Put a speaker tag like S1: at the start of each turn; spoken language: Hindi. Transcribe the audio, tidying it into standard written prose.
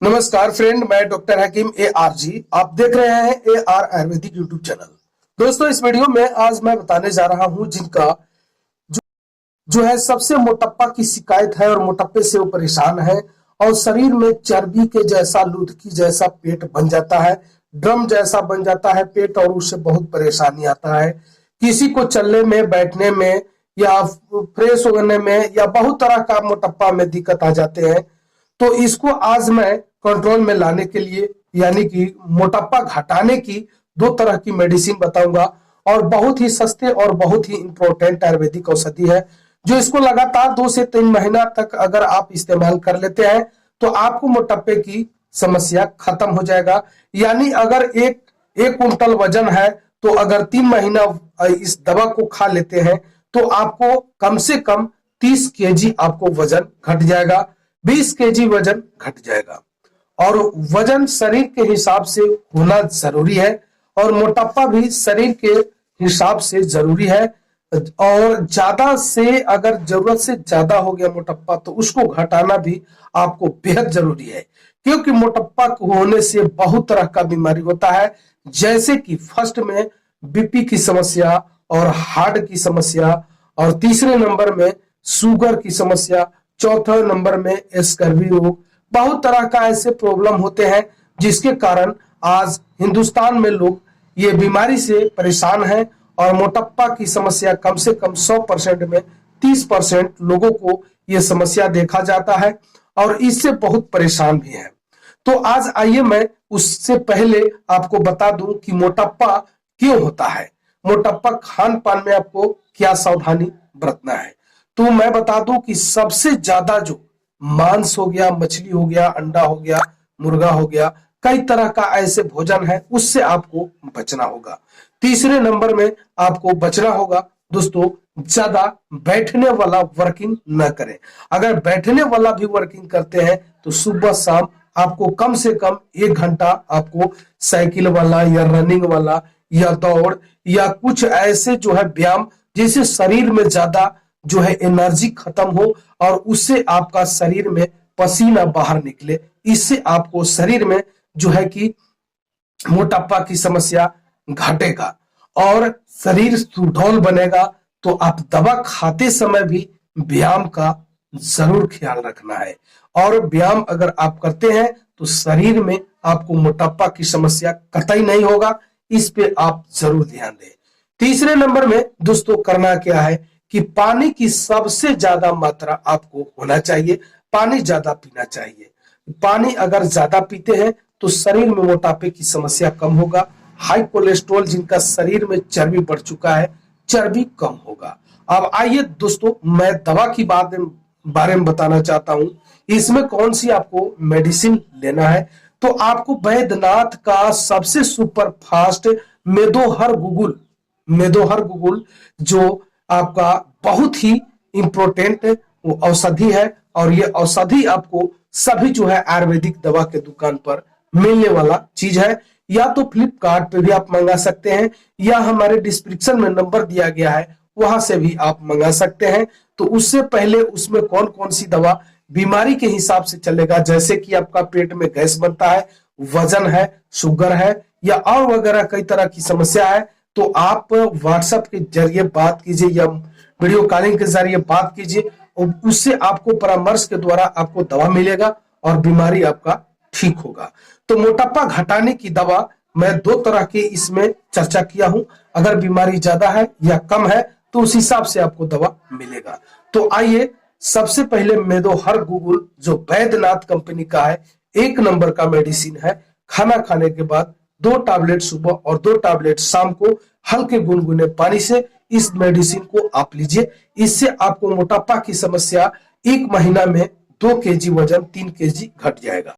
S1: नमस्कार फ्रेंड, मैं डॉक्टर हकीम AR जी। आप देख रहे हैं AR आयुर्वेदिक यूट्यूब चैनल। दोस्तों, इस वीडियो में आज मैं बताने जा रहा हूं जिनका जो है सबसे मोटापा की शिकायत है और मोटापे से वो परेशान है और शरीर में चर्बी के जैसा लुधकी जैसा पेट बन जाता है, ड्रम जैसा बन जाता है पेट और उससे बहुत परेशानी आता है। किसी को चलने में, बैठने में या फ्रेश होने में या बहुत तरह का मोटापा में दिक्कत आ जाते हैं। तो इसको आज मैं कंट्रोल में लाने के लिए यानी कि मोटापा घटाने की दो तरह की मेडिसिन बताऊंगा और बहुत ही सस्ते और बहुत ही इंपॉर्टेंट आयुर्वेदिक औषधि है जो इसको लगातार 2 से 3 महीना तक अगर आप इस्तेमाल कर लेते हैं तो आपको मोटापे की समस्या खत्म हो जाएगा। यानी अगर एक कुंटल वजन है तो अगर 3 महीना इस दवा को खा लेते हैं तो आपको कम से कम 30 केजी आपको वजन घट जाएगा, 20 केजी वजन घट जाएगा। और वजन शरीर के हिसाब से होना जरूरी है और मोटापा भी शरीर के हिसाब से जरूरी है। और ज्यादा से अगर जरूरत से ज्यादा हो गया मोटापा तो उसको घटाना भी आपको बेहद जरूरी है, क्योंकि मोटापा होने से बहुत तरह का बीमारी होता है, जैसे कि फर्स्ट में बीपी की समस्या और हार्ट की समस्या, और तीसरे नंबर में शुगर की समस्या, चौथा नंबर में स्कर्वी रोग। बहुत तरह का ऐसे प्रॉब्लम होते हैं जिसके कारण आज हिंदुस्तान में लोग ये बीमारी से परेशान हैं और मोटापा की समस्या कम से कम 100% में 30% लोगों को ये समस्या देखा जाता है और इससे बहुत परेशान भी है। तो आज आइए मैं उससे पहले आपको बता दूं कि मोटापा क्यों होता है, मोटापा खान पान में आपको क्या सावधानी बरतना है। तो मैं बता दूं कि सबसे ज्यादा जो मांस हो गया, मछली हो गया, अंडा हो गया, मुर्गा हो गया, कई तरह का ऐसे भोजन है उससे आपको बचना होगा। तीसरे नंबर में आपको बचना होगा दोस्तों, ज्यादा बैठने वाला वर्किंग न करें। अगर बैठने वाला भी वर्किंग करते हैं तो सुबह शाम आपको कम से कम 1 घंटा आपको साइकिल वाला या रनिंग वाला या दौड़ या कुछ ऐसे जो है व्यायाम, जिससे शरीर में ज्यादा जो है एनर्जी खत्म हो और उससे आपका शरीर में पसीना बाहर निकले। इससे आपको शरीर में जो है कि मोटापा की समस्या घटेगा और शरीर सुडौल बनेगा। तो आप दवा खाते समय भी व्यायाम का जरूर ख्याल रखना है और व्यायाम अगर आप करते हैं तो शरीर में आपको मोटापा की समस्या कतई नहीं होगा। इस पे आप जरूर ध्यान दें। तीसरे नंबर में दोस्तों करना क्या है कि पानी की सबसे ज्यादा मात्रा आपको होना चाहिए, पानी ज्यादा पीना चाहिए। पानी अगर ज्यादा पीते हैं तो शरीर में मोटापे की समस्या कम होगा। हाई कोलेस्ट्रॉल जिनका शरीर में चर्बी बढ़ चुका है, चर्बी कम होगा। अब आइए दोस्तों, मैं दवा की बारे में बताना चाहता हूं, इसमें कौन सी आपको मेडिसिन लेना है। तो आपको बैद्यनाथ का सबसे सुपर फास्ट मेदोहर गुगुल जो आपका बहुत ही इंपॉर्टेंट औषधि है और ये औषधि आपको सभी जो है आयुर्वेदिक दवा के दुकान पर मिलने वाला चीज है। या तो फ्लिपकार्ट पे भी आप मंगा सकते हैं या हमारे डिस्क्रिप्शन में नंबर दिया गया है वहां से भी आप मंगा सकते हैं। तो उससे पहले उसमें कौन कौन सी दवा बीमारी के हिसाब से चलेगा, जैसे कि आपका पेट में गैस बनता है, वजन है, शुगर है या और वगैरह कई तरह की समस्या है, तो आप व्हाट्सएप के जरिए बात कीजिए या वीडियो कॉलिंग के जरिए बात कीजिए और उससे आपको परामर्श के द्वारा आपको दवा मिलेगा और बीमारी आपका ठीक होगा। तो मोटापा घटाने की दवा मैं 2 तरह की इसमें चर्चा किया हूं। अगर बीमारी ज्यादा है या कम है तो उस हिसाब से आपको दवा मिलेगा। तो आइए, सबसे पहले मेदोहर गुगुल जो बैद्यनाथ कंपनी का है, 1 नंबर का मेडिसिन है। खाना खाने के बाद 2 टैबलेट सुबह और 2 टैबलेट शाम को हल्के गुनगुने पानी से इस मेडिसिन को आप लीजिए। इससे आपको मोटापा की समस्या 1 महीना में 2 केजी वजन 3 केजी घट जाएगा।